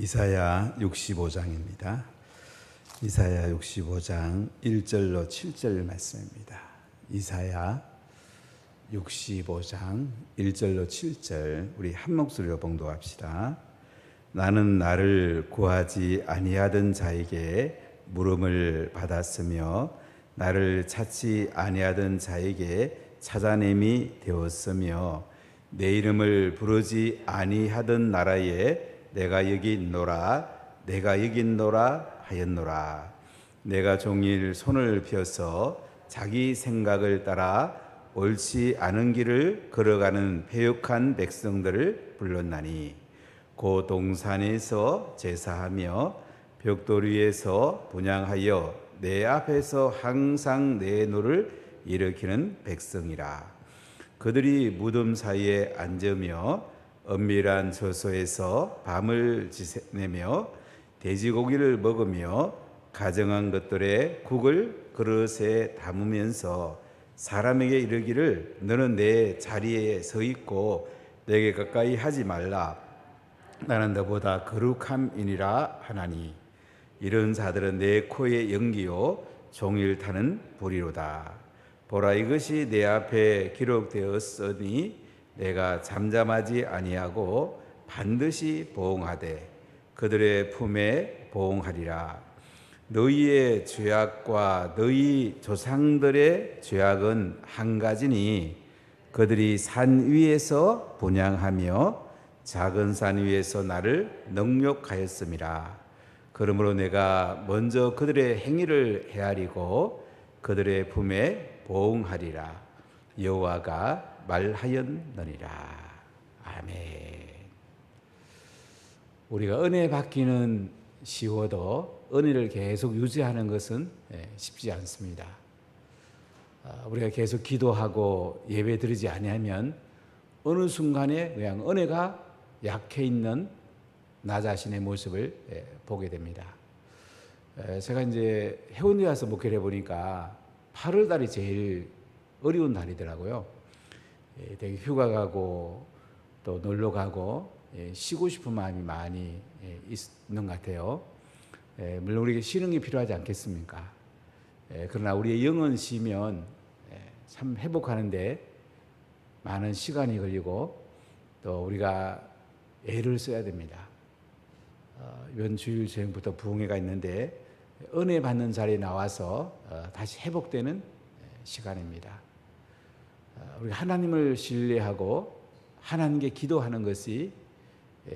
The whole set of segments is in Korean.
이사야 65장입니다. 이사야 65장 1절로 7절 말씀입니다. 이사야 65장 1절로 7절 우리 한 목소리로 봉독합시다. 나는 나를 구하지 아니하던 자에게 물음을 받았으며 나를 찾지 아니하던 자에게 찾아냄이 되었으며 내 이름을 부르지 아니하던 나라에 내가 여기 있노라 하였노라. 내가 종일 손을 펴서 자기 생각을 따라 옳지 않은 길을 걸어가는 패역한 백성들을 불렀나니 고 동산에서 제사하며 벽돌 위에서 분향하여 내 앞에서 항상 내 노를 일으키는 백성이라. 그들이 무덤 사이에 앉으며 은밀한 저소에서 밤을 지새내며 돼지고기를 먹으며 가정한 것들의 국을 그릇에 담으면서 사람에게 이르기를 너는 내 자리에 서 있고 내게 가까이 하지 말라. 나는 너보다 거룩함이니라 하나니 이런 자들은 내 코의 연기요 종일 타는 불이로다. 보라, 이것이 내 앞에 기록되었으니 내가 잠잠하지 아니하고 반드시 보응하되 그들의 품에 보응하리라. 너희의 죄악과 너희 조상들의 죄악은 한 가지니 그들이 산 위에서 분향하며 작은 산 위에서 나를 능욕하였음이라. 그러므로 내가 먼저 그들의 행위를 헤아리고 그들의 품에 보응하리라. 여호와가 말하였느니라. 아멘. 우리가 은혜 받기는 쉬워도 은혜를 계속 유지하는 것은 쉽지 않습니다. 우리가 계속 기도하고 예배 드리지 아니하면 어느 순간에 그냥 은혜가 약해 있는 나 자신의 모습을 보게 됩니다. 제가 이제 해운대 와서 목회를 해보니까 8월 달이 제일 어려운 달이더라고요. 되게 휴가 가고 또 놀러 가고 쉬고 싶은 마음이 많이 있는 것 같아요. 물론 우리에게 쉬는 게 필요하지 않겠습니까? 그러나 우리의 영은 쉬면 참 회복하는데 많은 시간이 걸리고 또 우리가 애를 써야 됩니다. 이번 주일 저녁부터 부흥회가 있는데 은혜 받는 자리에 나와서 다시 회복되는 시간입니다. 우리가 하나님을 신뢰하고 하나님께 기도하는 것이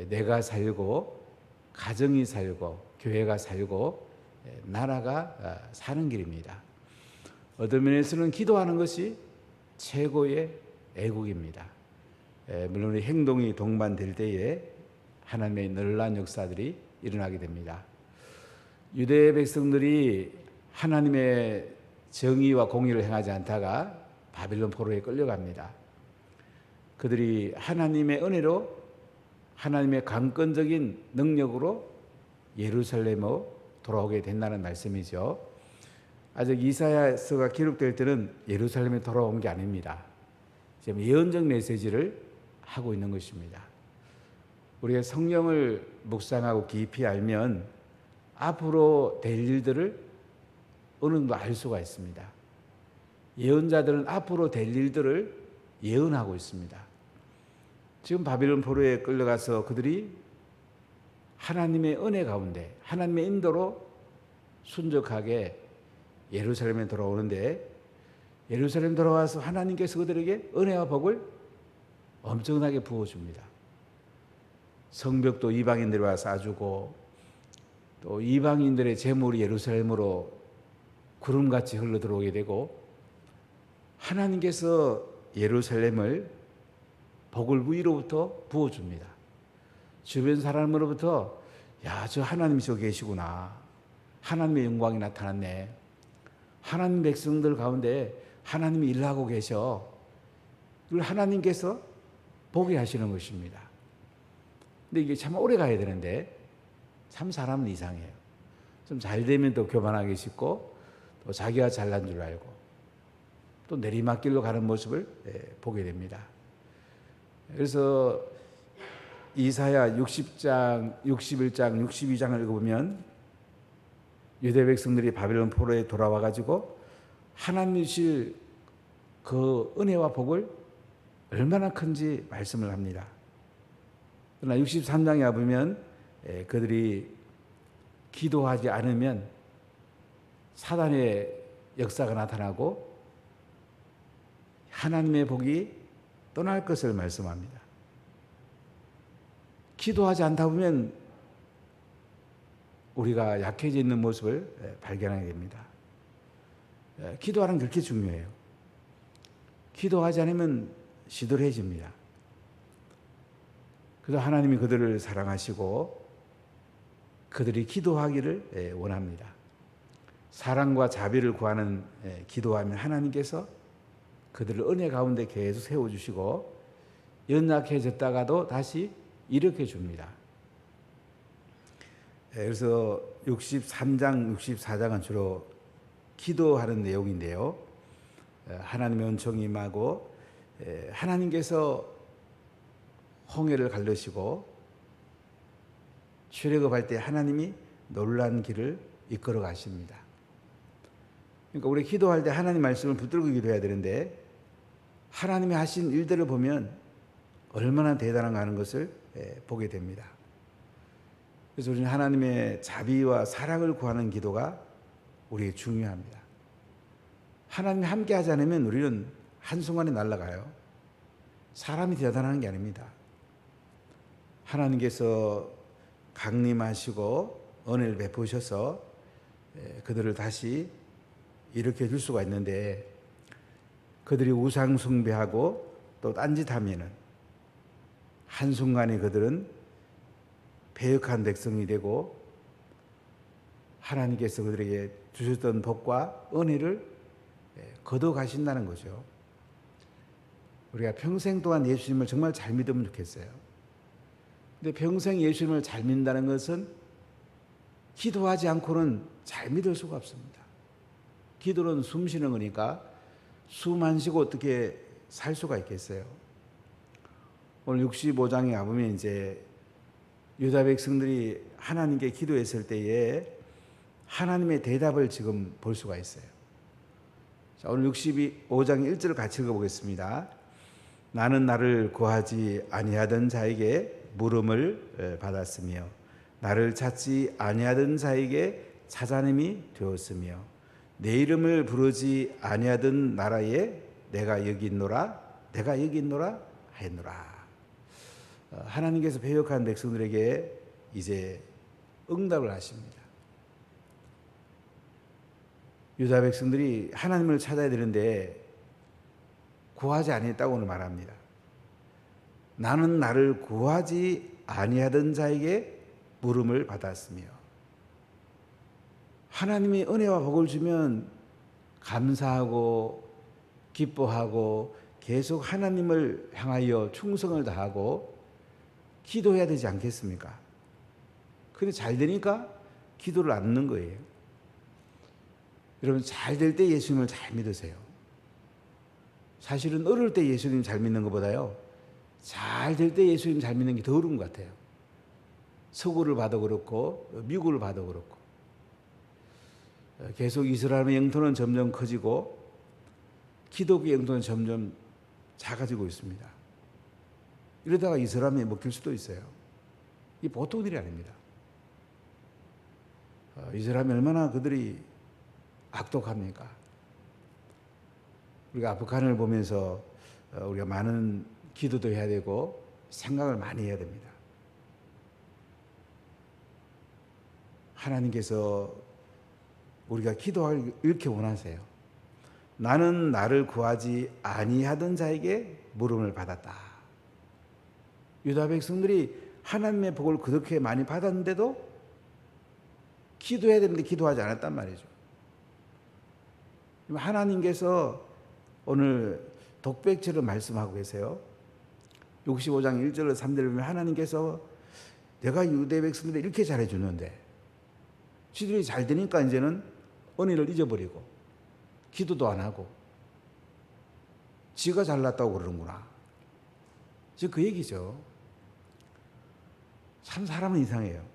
내가 살고 가정이 살고 교회가 살고 나라가 사는 길입니다. 어떤 면에서는 기도하는 것이 최고의 애국입니다. 물론 행동이 동반될 때에 하나님의 놀라운 역사들이 일어나게 됩니다. 유대 백성들이 하나님의 정의와 공의를 행하지 않다가 바빌론 포로에 끌려갑니다. 그들이 하나님의 은혜로 하나님의 강권적인 능력으로 예루살렘으로 돌아오게 된다는 말씀이죠. 아직 이사야서가 기록될 때는 예루살렘에 돌아온 게 아닙니다. 지금 예언적 메시지를 하고 있는 것입니다. 우리가 성경을 묵상하고 깊이 알면 앞으로 될 일들을 어느 정도 알 수가 있습니다. 예언자들은 앞으로 될 일들을 예언하고 있습니다. 지금 바빌론 포로에 끌려가서 그들이 하나님의 은혜 가운데 하나님의 인도로 순적하게 예루살렘에 돌아오는데 예루살렘 돌아와서 하나님께서 그들에게 은혜와 복을 엄청나게 부어줍니다. 성벽도 이방인들이 와서 쏴주고 또 이방인들의 재물이 예루살렘으로 구름같이 흘러들어오게 되고 하나님께서 예루살렘을 복을 위로부터 부어줍니다. 주변 사람으로부터 야, 저 하나님이 저 계시구나. 하나님의 영광이 나타났네. 하나님 백성들 가운데 하나님이 일하고 계셔. 이걸 하나님께서 보게 하시는 것입니다. 근데 이게 참 오래 가야 되는데 참 사람은 이상해요. 좀 잘 되면 또 교만하게 싶고 또 자기가 잘난 줄 알고 또 내리막길로 가는 모습을 보게 됩니다. 그래서 이사야 60장, 61장, 62장을 읽어보면 유대 백성들이 바벨론 포로에 돌아와 가지고 하나님이 주실 그 은혜와 복을 얼마나 큰지 말씀을 합니다. 그러나 63장에 보면 그들이 기도하지 않으면 사단의 역사가 나타나고 하나님의 복이 떠날 것을 말씀합니다. 기도하지 않다 보면 우리가 약해져 있는 모습을 발견하게 됩니다. 기도하는 게 그렇게 중요해요. 기도하지 않으면 시들해집니다. 그래서 하나님이 그들을 사랑하시고 그들이 기도하기를 원합니다. 사랑과 자비를 구하는 기도하면 하나님께서 그들을 은혜 가운데 계속 세워주시고 연약해졌다가도 다시 일으켜 줍니다. 그래서 63장, 64장은 주로 기도하는 내용인데요. 하나님의 은총이 임하고 하나님께서 홍해를 갈르시고 출애굽할 때 하나님이 놀란 길을 이끌어 가십니다. 그러니까 우리 기도할 때 하나님 말씀을 붙들고 기도해야 되는데 하나님이 하신 일들을 보면 얼마나 대단한가 하는 것을 보게 됩니다. 그래서 우리는 하나님의 자비와 사랑을 구하는 기도가 우리에게 중요합니다. 하나님이 함께 하지 않으면 우리는 한순간에 날아가요. 사람이 대단한 게 아닙니다. 하나님께서 강림하시고 은혜를 베푸셔서 그들을 다시 일으켜 줄 수가 있는데 그들이 우상 숭배하고 또 딴짓하면은 한순간에 그들은 패역한 백성이 되고 하나님께서 그들에게 주셨던 복과 은혜를 거둬 가신다는 거죠. 우리가 평생 동안 예수님을 정말 잘 믿으면 좋겠어요. 근데 평생 예수님을 잘 믿는다는 것은 기도하지 않고는 잘 믿을 수가 없습니다. 기도는 숨 쉬는 거니까 숨 안 쉬고 어떻게 살 수가 있겠어요? 오늘 65장에 가보면 이제 유다 백성들이 하나님께 기도했을 때에 하나님의 대답을 지금 볼 수가 있어요. 자, 오늘 65장 1절을 같이 읽어보겠습니다. 나는 나를 구하지 아니하던 자에게 물음을 받았으며 나를 찾지 아니하던 자에게 찾아냄이 되었으며 내 이름을 부르지 아니하던 나라에 내가 여기 있노라 하였노라. 하나님께서 배역한 백성들에게 이제 응답을 하십니다. 유다 백성들이 하나님을 찾아야 되는데 구하지 아니했다고 오늘 말합니다. 나는 나를 구하지 아니하던 자에게 물음을 받았으며 하나님이 은혜와 복을 주면 감사하고 기뻐하고 계속 하나님을 향하여 충성을 다하고 기도해야 되지 않겠습니까? 근데 잘 되니까 기도를 안 하는 거예요. 여러분 잘 될 때 예수님을 잘 믿으세요. 사실은 어릴 때 예수님 잘 믿는 것보다요 잘 될 때 예수님 잘 믿는 게 더 어려운 것 같아요. 서구를 봐도 그렇고 미국을 봐도 그렇고 계속 이스라엘의 영토는 점점 커지고 기독교의 영토는 점점 작아지고 있습니다. 이러다가 이스라엘에 먹힐 수도 있어요. 이게 보통 일이 아닙니다. 이스라엘이 얼마나 그들이 악독합니까? 우리가 아프간을 보면서 우리가 많은 기도도 해야 되고 생각을 많이 해야 됩니다. 하나님께서 우리가 기도하길 이렇게 원하세요. 나는 나를 구하지 아니하던 자에게 물음을 받았다. 유다 백성들이 하나님의 복을 그렇게 많이 받았는데도 기도해야 되는데 기도하지 않았단 말이죠. 하나님께서 오늘 독백처럼 말씀하고 계세요. 65장 1절로 3절을 보면 하나님께서 내가 유대 백성들이 이렇게 잘해주는데 지들이 잘 되니까 이제는 은혜를 잊어버리고 기도도 안 하고 지가 잘났다고 그러는구나. 지금 그 얘기죠. 참 사람은 이상해요.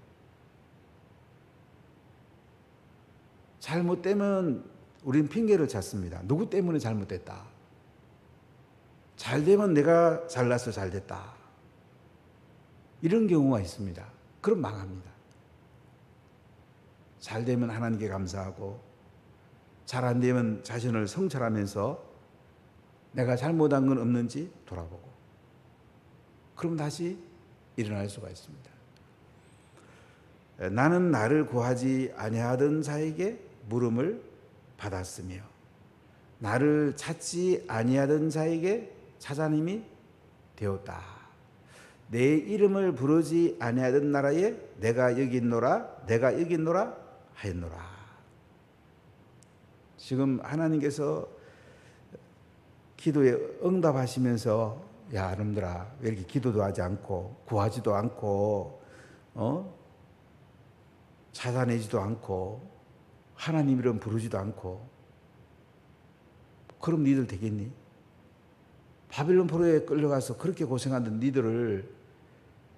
잘못되면 우리는 핑계를 찾습니다. 누구 때문에 잘못됐다. 잘 되면 내가 잘나서 잘 됐다. 이런 경우가 있습니다. 그럼 망합니다. 잘 되면 하나님께 감사하고 잘 안 되면 자신을 성찰하면서 내가 잘못한 건 없는지 돌아보고 그럼 다시 일어날 수가 있습니다. 나는 나를 구하지 아니하던 자에게 물음을 받았으며 나를 찾지 아니하던 자에게 찾아님이 되었다. 내 이름을 부르지 아니하던 나라에 내가 여기 있노라 하였노라. 지금 하나님께서 기도에 응답하시면서 야 이놈들아 왜 이렇게 기도도 하지 않고 구하지도 않고 찾아내지도 않고 하나님 이름 부르지도 않고 그럼 니들 되겠니? 바빌론 포로에 끌려가서 그렇게 고생하던 니들을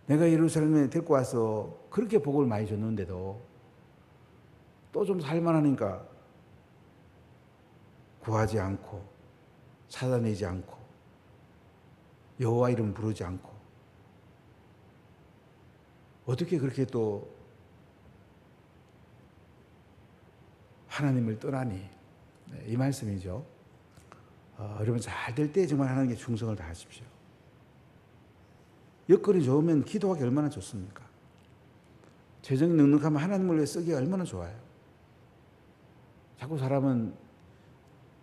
내가 예루살렘에 데리고 와서 그렇게 복을 많이 줬는데도 또 좀 살만하니까 구하지 않고 찾아내지 않고 여호와 이름 부르지 않고 어떻게 그렇게 또 하나님을 떠나니? 이 말씀이죠. 여러분 잘 될 때 정말 하나님께 충성을 다하십시오. 여건이 좋으면 기도하기 얼마나 좋습니까? 재정이 넉넉하면 하나님을 위해 쓰기 얼마나 좋아요. 자꾸 사람은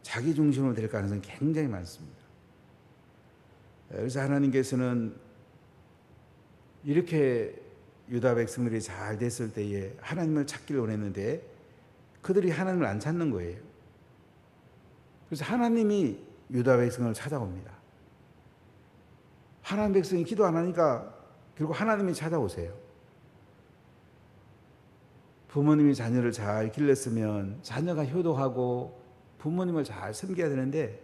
자기 중심으로 될 가능성이 굉장히 많습니다. 그래서 하나님께서는 이렇게 유다 백성들이 잘 됐을 때에 하나님을 찾기를 원했는데 그들이 하나님을 안 찾는 거예요. 그래서 하나님이 유다 백성을 찾아옵니다. 하나님 백성이 기도 안 하니까 결국 하나님이 찾아오세요. 부모님이 자녀를 잘 길렀으면 자녀가 효도하고 부모님을 잘 섬겨야 되는데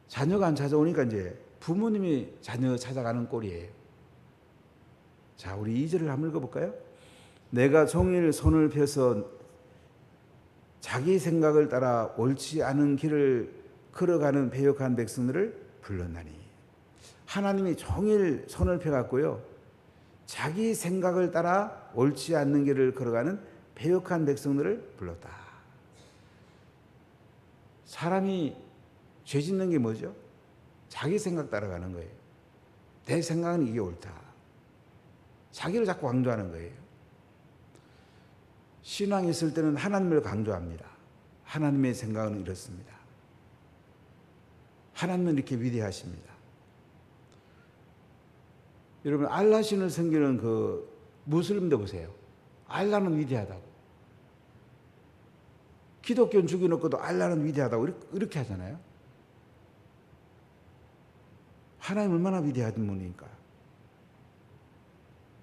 자녀가 안 찾아오니까 이제 부모님이 자녀 찾아가는 꼴이에요. 자, 우리 2절을 한번 읽어볼까요? 내가 종일 손을 펴서 자기 생각을 따라 옳지 않은 길을 걸어가는 배역한 백성들을 불렀나니. 하나님이 종일 손을 펴갖고요, 자기 생각을 따라 옳지 않는 길을 걸어가는 배역한 백성들을 불렀다. 사람이 죄 짓는 게 뭐죠? 자기 생각 따라가는 거예요. 내 생각은 이게 옳다. 자기를 자꾸 강조하는 거예요. 신앙이 있을 때는 하나님을 강조합니다. 하나님의 생각은 이렇습니다. 하나님은 이렇게 위대하십니다. 여러분 알라신을 섬기는 그 무슬림도 보세요. 알라는 위대하다고. 기독교는 죽여놓고도 알라는 위대하다고 이렇게 하잖아요. 하나님 얼마나 위대하신 분이니까.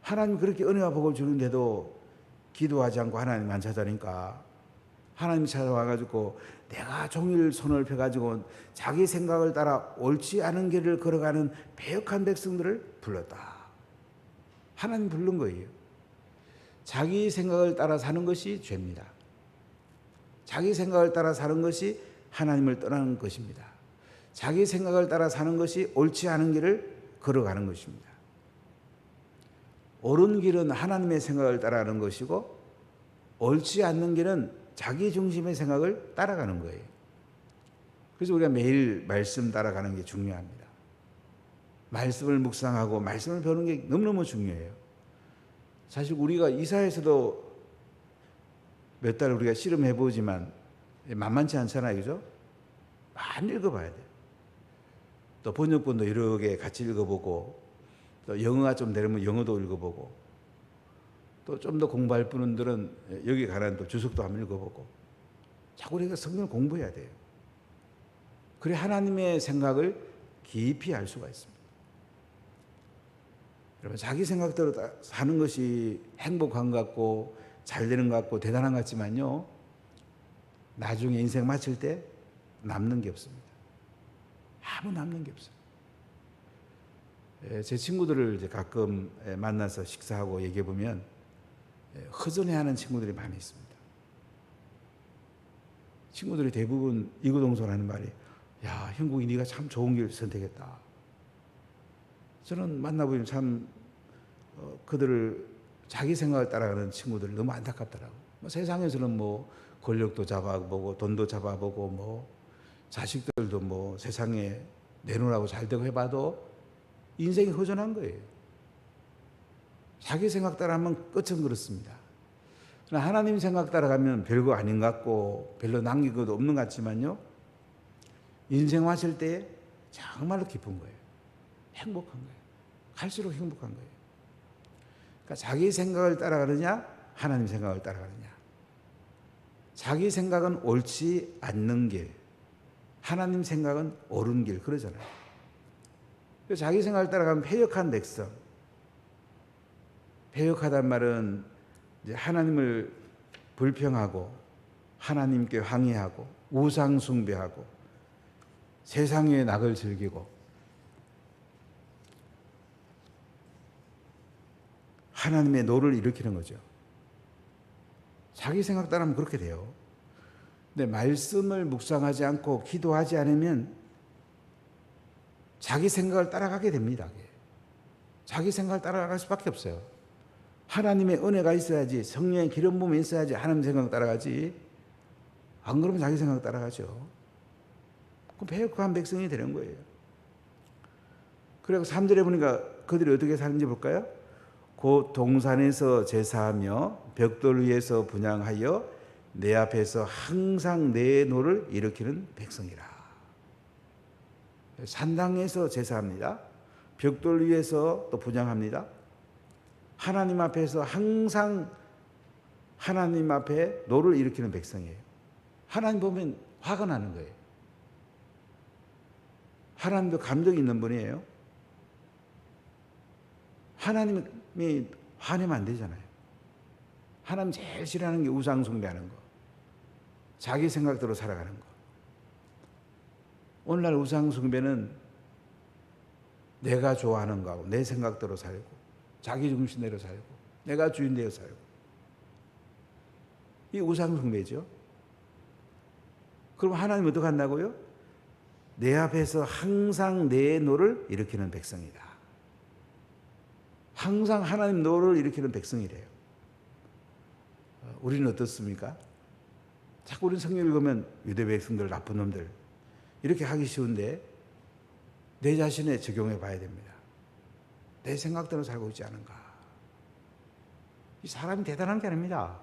하나님 그렇게 은혜와 복을 주는데도 기도하지 않고 하나님 안 찾아니까 하나님 찾아와가지고 내가 종일 손을 펴가지고 자기 생각을 따라 옳지 않은 길을 걸어가는 배역한 백성들을 불렀다. 하나님 부른 거예요. 자기 생각을 따라 사는 것이 죄입니다. 자기 생각을 따라 사는 것이 하나님을 떠나는 것입니다. 자기 생각을 따라 사는 것이 옳지 않은 길을 걸어가는 것입니다. 옳은 길은 하나님의 생각을 따라가는 것이고 옳지 않는 길은 자기 중심의 생각을 따라가는 거예요. 그래서 우리가 매일 말씀 따라가는 게 중요합니다. 말씀을 묵상하고 말씀을 배우는 게 너무너무 중요해요. 사실 우리가 이사에서도 몇 달 우리가 씨름해 보지만 만만치 않잖아요. 그죠? 많이 읽어봐야 돼요. 또 번역본도 여러 개 같이 읽어보고 또 영어가 좀 되려면 영어도 읽어보고 또 좀 더 공부할 분들은 여기 관한 또 주석도 한번 읽어보고 자꾸 우리가 성경을 공부해야 돼요. 그래 하나님의 생각을 깊이 알 수가 있습니다. 여러분 자기 생각대로 사는 것이 행복한 것 같고 잘 되는 것 같고 대단한 것 같지만요, 나중에 인생 마칠 때 남는 게 없습니다. 아무 남는 게 없어요. 제 친구들을 이제 가끔 만나서 식사하고 얘기해 보면 허전해하는 친구들이 많이 있습니다. 친구들이 대부분 이구동성하는 말이, 야, 형국이 네가 참 좋은 길 선택했다. 저는 만나보면 참 그들을 자기 생각을 따라가는 친구들 너무 안타깝더라고. 세상에서는 권력도 잡아보고 돈도 잡아보고 자식들도 세상에 내놓으라고 잘 되고 해봐도 인생이 허전한 거예요. 자기 생각 따라하면 끝은 그렇습니다. 그러나 하나님 생각 따라가면 별거 아닌 것 같고 별로 남길 것도 없는 것 같지만요, 인생 왔을 때 정말로 기쁜 거예요. 행복한 거예요. 갈수록 행복한 거예요. 그러니까 자기 생각을 따라가느냐, 하나님 생각을 따라가느냐. 자기 생각은 옳지 않는 길, 하나님 생각은 옳은 길, 그러잖아요. 자기 생각을 따라가면 패역한 백성. 패역하단 말은 이제 하나님을 불평하고 하나님께 항의하고 우상 숭배하고 세상의 낙을 즐기고 하나님의 노를 일으키는 거죠. 자기 생각 따르면 그렇게 돼요. 근데 말씀을 묵상하지 않고 기도하지 않으면 자기 생각을 따라가게 됩니다. 자기 생각을 따라갈 수밖에 없어요. 하나님의 은혜가 있어야지, 성령의 기름 부음이 있어야지 하나님 생각 따라가지. 안 그러면 자기 생각 따라가죠. 그럼 패역한 백성이 되는 거예요. 그리고 3절에 보니까 그들이 어떻게 사는지 볼까요? 곧 동산에서 제사하며 벽돌 위에서 분향하여 내 앞에서 항상 내 노를 일으키는 백성이라. 산당에서 제사합니다. 벽돌 위에서 또 분향합니다. 하나님 앞에서 항상 하나님 앞에 노를 일으키는 백성이에요. 하나님 보면 화가 나는 거예요. 하나님도 감정이 있는 분이에요. 하나님이 화내면 안 되잖아요. 하나님 제일 싫어하는 게 우상 숭배하는 거, 자기 생각대로 살아가는 거. 오늘날 우상 숭배는 내가 좋아하는 거하고 내 생각대로 살고 자기 중심대로 살고 내가 주인되어 살고, 이 우상 숭배죠. 그럼 하나님 어떻게 한다고요? 내 앞에서 항상 내 노를 일으키는 백성이다. 항상 하나님 노를 일으키는 백성이래요. 우리는 어떻습니까? 자꾸 우리는 성경 읽으면 유대 백성들, 나쁜 놈들 이렇게 하기 쉬운데 내 자신에 적용해 봐야 됩니다. 내 생각대로 살고 있지 않은가? 이 사람이 대단한 게 아닙니다.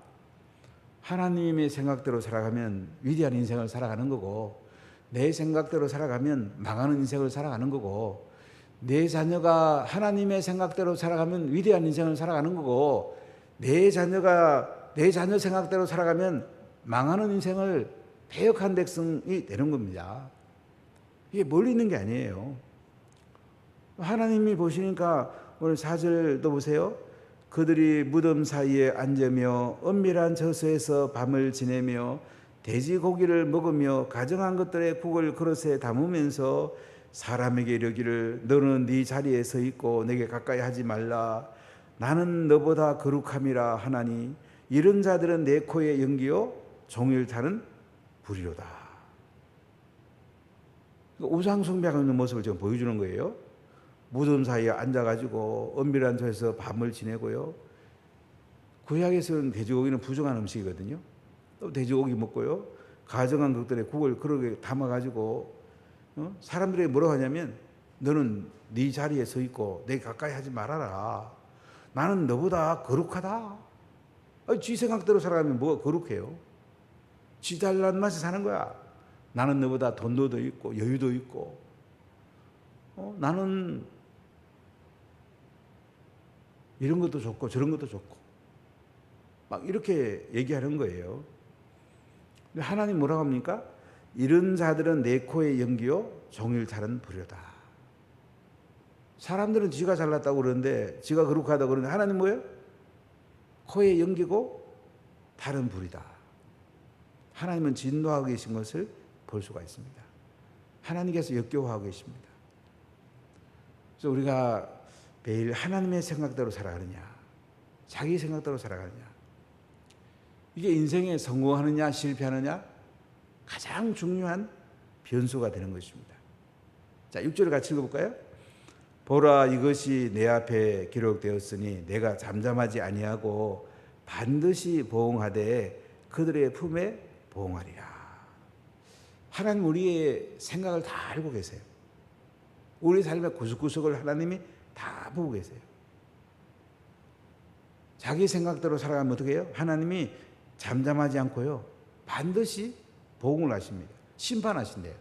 하나님의 생각대로 살아가면 위대한 인생을 살아가는 거고, 내 생각대로 살아가면 망하는 인생을 살아가는 거고, 내 자녀가 하나님의 생각대로 살아가면 위대한 인생을 살아가는 거고, 내 자녀가 내 자녀 생각대로 살아가면 망하는 인생을 패역한 백성이 되는 겁니다. 이게 멀리 있는 게 아니에요. 하나님이 보시니까 오늘 4절도 보세요. 그들이 무덤 사이에 앉으며 은밀한 저수에서 밤을 지내며 돼지고기를 먹으며 가정한 것들의 국을 그릇에 담으면서 사람에게 이르기를 너는 네 자리에 서 있고 내게 가까이 하지 말라. 나는 너보다 거룩함이라 하나니 이런 자들은 내 코에 연기요 종일 타는 불이로다. 우상 숭배하는 모습을 지금 보여주는 거예요. 무덤 사이에 앉아가지고 은밀한 저에서 밤을 지내고요. 구약에서는 돼지고기는 부정한 음식이거든요. 또 돼지고기 먹고요. 가정한 것들의 국을 그렇게 담아가지고 사람들이 뭐라고 하냐면 너는 네 자리에 서 있고 내 가까이 하지 말아라. 나는 너보다 거룩하다. 지 생각대로 살아가면 뭐가 거룩해요? 지 잘난 맛에 사는 거야. 나는 너보다 돈도 더 있고 여유도 있고 나는 이런 것도 좋고 저런 것도 좋고 막 이렇게 얘기하는 거예요. 하나님 뭐라고 합니까? 이런 자들은 내 코에 연기요 종일 타는 불이다. 사람들은 지가 잘났다고 그러는데 지가 거룩하다고 그러는데 하나님 뭐예요? 코에 연기고 타는 불이다. 하나님은 진노하고 계신 것을 볼 수가 있습니다. 하나님께서 역겨워하고 계십니다. 그래서 우리가 매일 하나님의 생각대로 살아가느냐, 자기 생각대로 살아가느냐, 이게 인생에 성공하느냐 실패하느냐 가장 중요한 변수가 되는 것입니다. 자, 6절을 같이 읽어볼까요? 보라, 이것이 내 앞에 기록되었으니 내가 잠잠하지 아니하고 반드시 보응하되 그들의 품에 보응하리라. 하나님 우리의 생각을 다 알고 계세요. 우리 삶의 구석구석을 하나님이 다 보고 계세요. 자기 생각대로 살아가면 어떻게 해요? 하나님이 잠잠하지 않고요, 반드시 보응을 하십니다. 심판하신대요.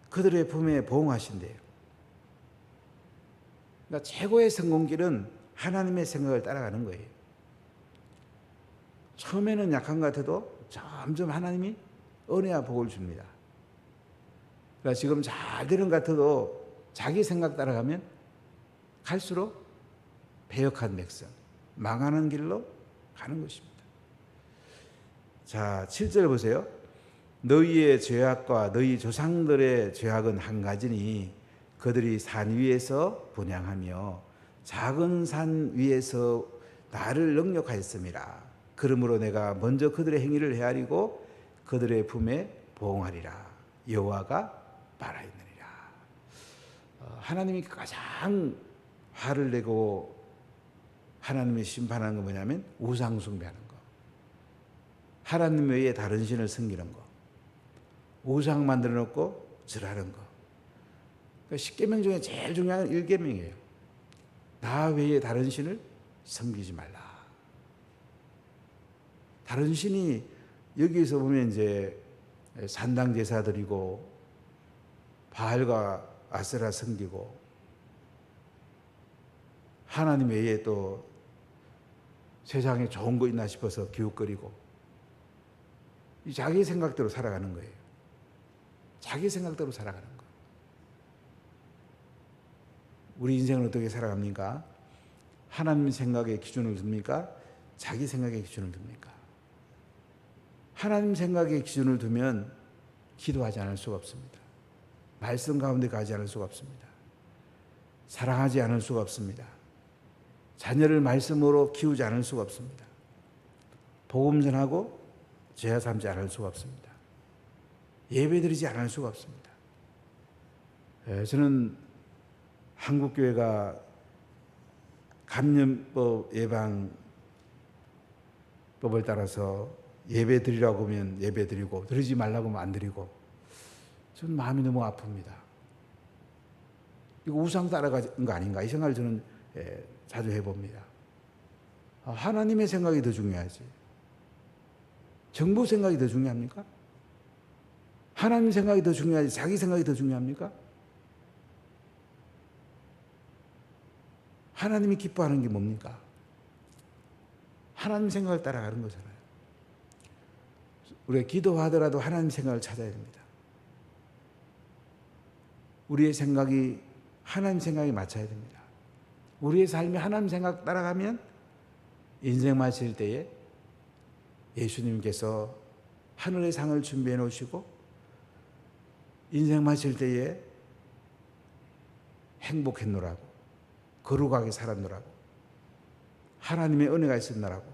그들의 품에 보응하신대요. 그러니까 최고의 성공길은 하나님의 생각을 따라가는 거예요. 처음에는 약한 것 같아도 점점 하나님이 은혜와 복을 줍니다. 그러니까 지금 잘 되는 것 같아도 자기 생각 따라가면 갈수록 배역한 백성, 망하는 길로 가는 것입니다. 자, 7절 보세요. 너희의 죄악과 너희 조상들의 죄악은 한 가지니 그들이 산 위에서 분향하며 작은 산 위에서 나를 능력하였음이라. 그러므로 내가 먼저 그들의 행위를 헤아리고 그들의 품에 보응하리라. 여호와가 말하였느니라. 하나님이 가장 화를 내고 하나님이 심판하는 건 뭐냐면 우상 숭배하는 거, 하나님 외에 다른 신을 섬기는 거, 우상 만들어 놓고 절하는 거. 그러니까 10계명 중에 제일 중요한 1계명이에요. 나 외에 다른 신을 섬기지 말라. 다른 신이 여기에서 보면 이제 산당 제사 드리고 바알과 아세라 섬기고 하나님 외에 또 세상에 좋은 거 있나 싶어서 기웃거리고 자기 생각대로 살아가는 거예요. 자기 생각대로 살아가는 거. 우리 인생은 어떻게 살아갑니까? 하나님 생각의 기준을 둡니까? 자기 생각의 기준을 둡니까? 하나님 생각의 기준을 두면 기도하지 않을 수가 없습니다. 말씀 가운데 가지 않을 수가 없습니다. 사랑하지 않을 수가 없습니다. 자녀를 말씀으로 키우지 않을 수가 없습니다. 복음 전하고 죄 삼지 않을 수가 없습니다. 예배드리지 않을 수가 없습니다. 저는 한국교회가 감염법 예방법을 따라서 예배 드리라고 하면 예배 드리고 드리지 말라고 하면 안 드리고 저는 마음이 너무 아픕니다. 이거 우상 따라가는 거 아닌가 이 생각을 저는 자주 해봅니다. 하나님의 생각이 더 중요하지 정부 생각이 더 중요합니까? 하나님 생각이 더 중요하지 자기 생각이 더 중요합니까? 하나님이 기뻐하는 게 뭡니까? 하나님 생각을 따라가는 거잖아요. 우리가 기도하더라도 하나님 생각을 찾아야 됩니다. 우리의 생각이 하나님 생각에 맞춰야 됩니다. 우리의 삶이 하나님 생각 따라가면 인생 마칠 때에 예수님께서 하늘의 상을 준비해 놓으시고 인생 마칠 때에 행복했노라고 거룩하게 살았노라고 하나님의 은혜가 있었노라고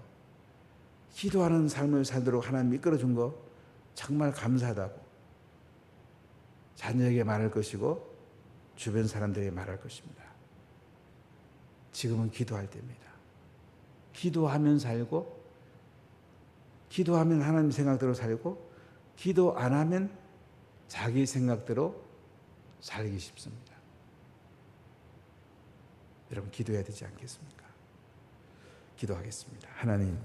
기도하는 삶을 살도록 하나님 이끌어준 거 정말 감사하다고 자녀에게 말할 것이고 주변 사람들에게 말할 것입니다. 지금은 기도할 때입니다. 기도하면 살고 기도하면 하나님 생각대로 살고 기도 안 하면 자기 생각대로 살기 쉽습니다. 여러분 기도해야 되지 않겠습니까? 기도하겠습니다. 하나님